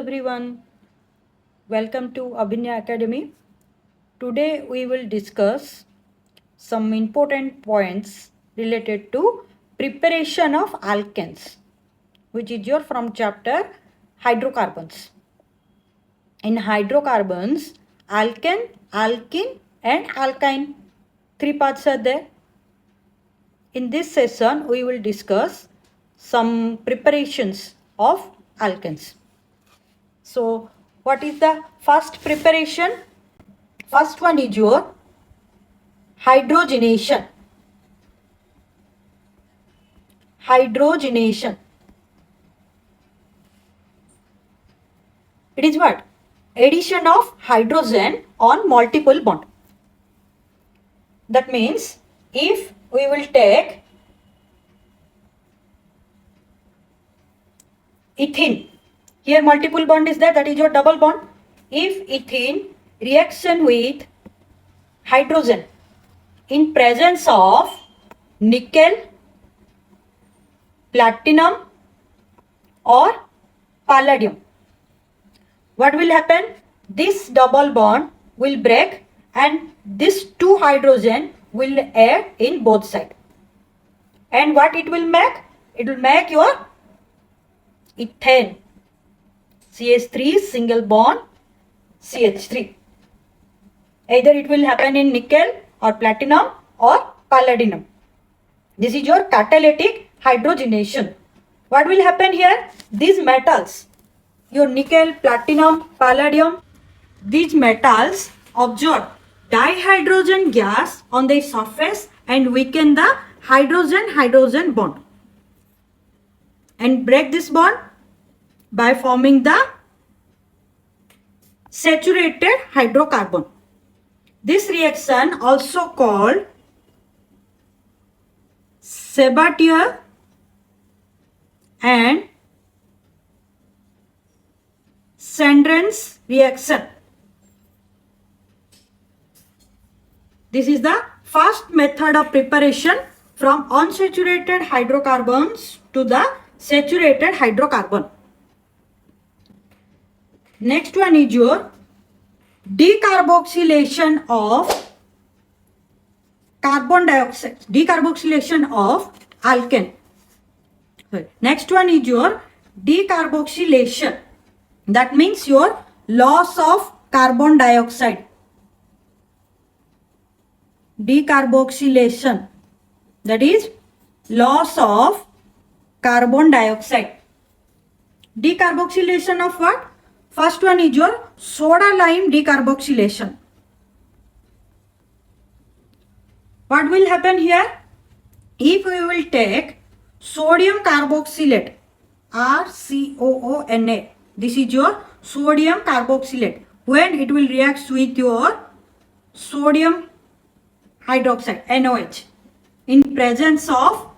everyone. Welcome to Abhinya Academy. Today we will discuss some important points related to preparation of alkanes, which is your from chapter hydrocarbons. In hydrocarbons, alkane, alkene and alkyne. Three parts are there. In this session, we will discuss some preparations of alkanes. So, what is the first preparation? First one is your hydrogenation. Hydrogenation. It is what? Addition of hydrogen on multiple bond. That means if we will take ethene, here multiple bond is there, that is your double bond. If ethene reaction with hydrogen in presence of nickel, platinum or palladium, what will happen? This double bond will break and this two hydrogen will add in both sides. And what it will make? It will make your ethane. CH3 single bond CH3. Either it will happen in nickel or platinum or palladium. This is your catalytic hydrogenation. What will happen here? These metals, your nickel, platinum, palladium, these metals absorb dihydrogen gas on their surface and weaken the hydrogen-hydrogen bond and break this bond by forming the saturated hydrocarbon. This reaction also called Sabatier and Sandren's reaction. This is the first method of preparation from unsaturated hydrocarbons to the saturated hydrocarbon. Next one is your decarboxylation of carbon dioxide, decarboxylation of alkane. Next one is your decarboxylation. That means your loss of carbon dioxide. Decarboxylation, that is loss of carbon dioxide. Decarboxylation of what? First one is your soda lime decarboxylation. What will happen here? If we will take sodium carboxylate, RCOONA, this is your sodium carboxylate. When it will react with your sodium hydroxide, NOH, in presence of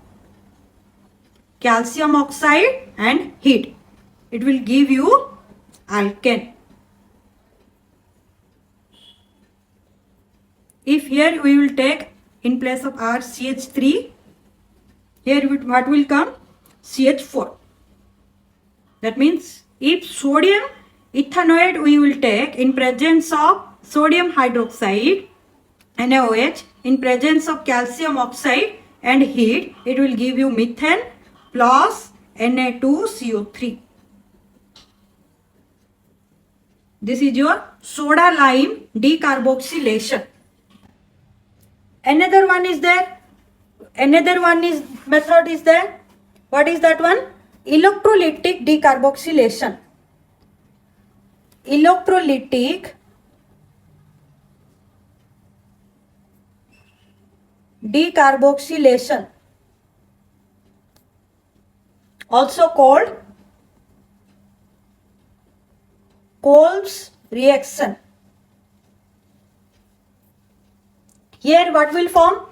calcium oxide and heat, it will give you alkane. If here we will take in place of RCH3, here what will come? CH4. That means if sodium ethanoate we will take in presence of sodium hydroxide, NaOH, in presence of calcium oxide and heat, it will give you methane plus Na2CO3. This is your soda lime decarboxylation. Another one is there. Another one is method is there. What is that one? Electrolytic decarboxylation. Electrolytic decarboxylation, also called Kolbe's reaction. Here what will form?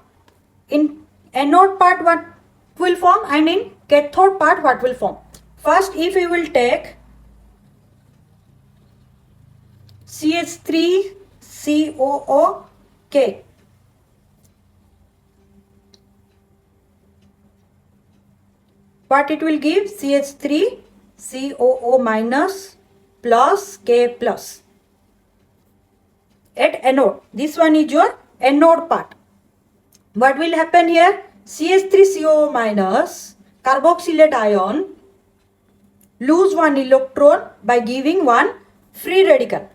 In anode part what will form and in cathode part what will form? First, if we will take CH3COOK, what it will give? CH3COO minus plus K plus. At anode, this one is your anode part. What will happen here? CH3CO minus carboxylate ion lose one electron by giving one free radical.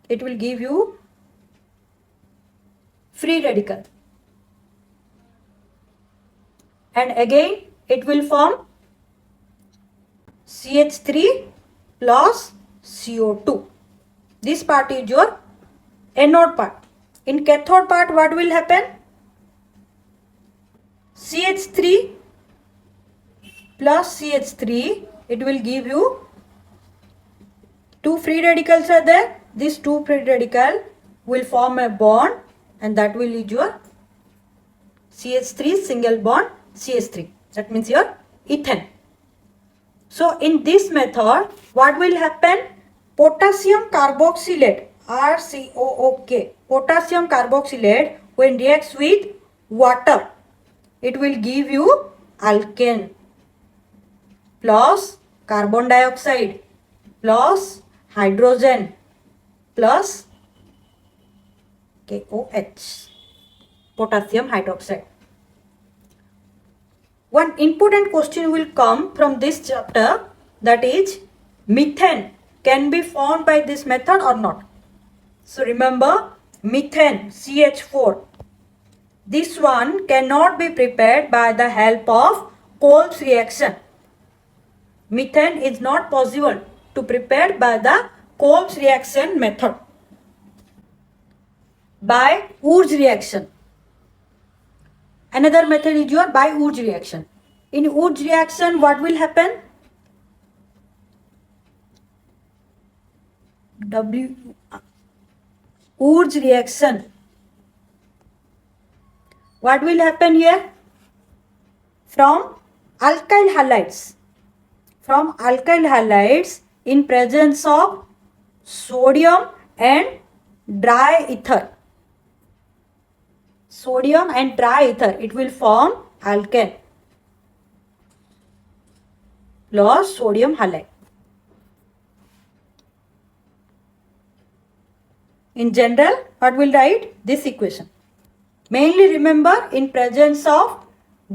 It will give you free radical. And again it will form CH3 plus CO2. This part is your anode part. In cathode part, what will happen? CH3 plus CH3, it will give you two free radicals are there. These two free radical will form a bond, and that will is your CH3 single bond CH3. That means your ethane. So in this method, what will happen? Potassium carboxylate, RCOOK, potassium carboxylate, when reacts with water, it will give you alkane plus carbon dioxide plus hydrogen plus KOH, potassium hydroxide. One important question will come from this chapter, that is methane can be formed by this method or not. So remember, methane CH4, this one cannot be prepared by the help of Kolbe's reaction. Methane is not possible to prepare by the Kolbe's reaction method. By Wurtz reaction. Another method is your by Wurtz reaction. In Wurtz reaction, what will happen? Wurtz reaction. What will happen here? From alkyl halides. From alkyl halides in presence of sodium and dry ether. Sodium and dry ether, it will form alkane plus sodium halide. In general, what will write? This equation. Mainly remember, in presence of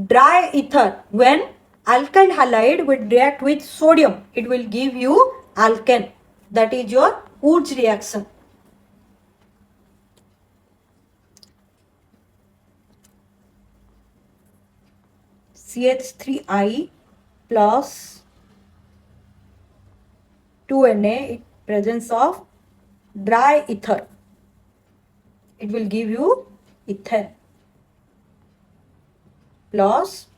dry ether, when alkyl halide will react with sodium, it will give you alkane. That is your Wurtz reaction. CH3I plus 2Na in presence of dry ether. It will give you ethane plus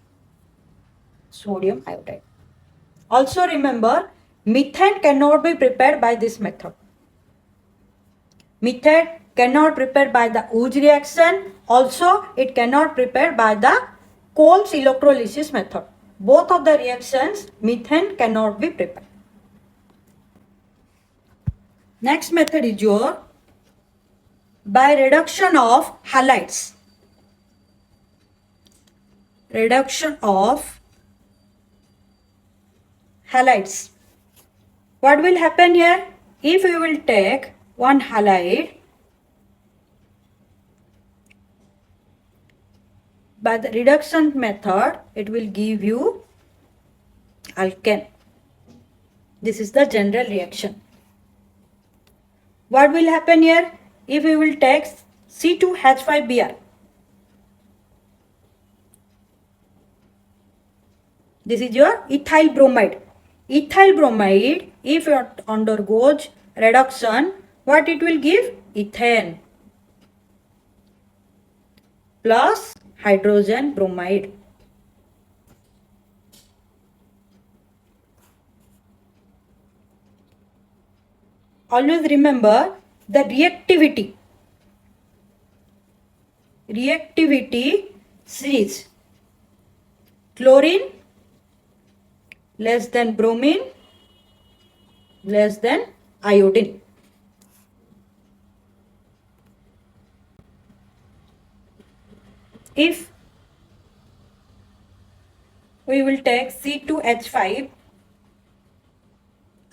sodium iodide. Also remember, methane cannot be prepared by this method. Methane cannot prepare by the Wurtz reaction. Also, it cannot prepare by the Kolbe's electrolysis method. Both of the reactions, methane cannot be prepared. Next method is your by reduction of halides. Reduction of halides. What will happen here? If we will take one halide, by the reduction method, it will give you alkane. This is the general reaction. What will happen here? If we will take C2H5Br, this is your ethyl bromide. Ethyl bromide, if it undergoes reduction, what it will give? Ethane plus hydrogen bromide. Always remember the reactivity. Reactivity series. Chlorine less than bromine less than iodine. If we we will take C2H5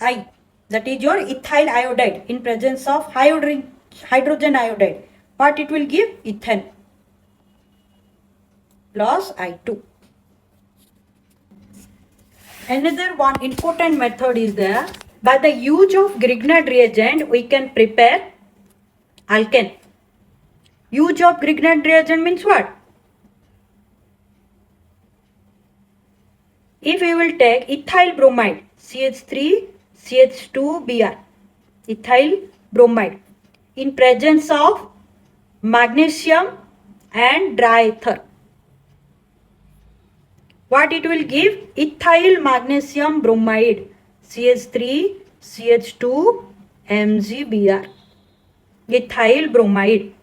I, that is your ethyl iodide in presence of hydrogen iodide. What it will give? Ethane plus I2. Another one important method is there. By the use of Grignard reagent, we can prepare alkane. Use of Grignard reagent means what? If we will take ethyl bromide, CH3, CH2, Br, ethyl bromide, in presence of magnesium and dry ether, what it will give? Ethyl magnesium bromide, CH3, CH2, MgBr, ethyl bromide.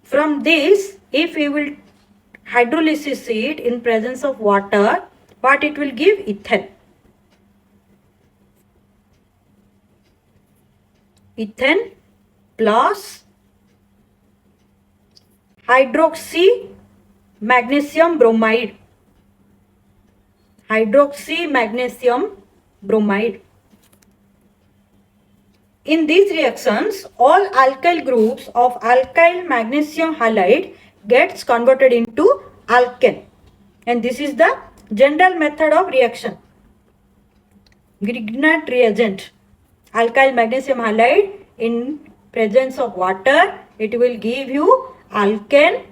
From this, if we will hydrolysis it in presence of water, what it will give? Ethane. Ethane plus hydroxy magnesium bromide. Hydroxy magnesium bromide. In these reactions, all alkyl groups of alkyl magnesium halide gets converted into alkane. And this is the general method of reaction. Grignard reagent, alkyl magnesium halide in presence of water, it will give you alkane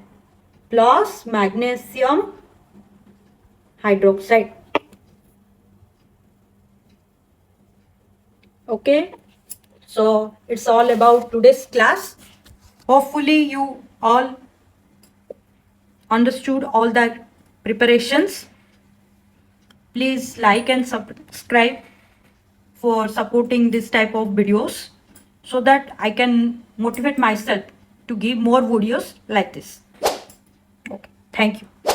plus magnesium hydroxide. Okay, so it's all about today's class. Hopefully you all understood all the preparations. Please like and subscribe for supporting this type of videos so that I can motivate myself to give more videos like this. Okay, thank you.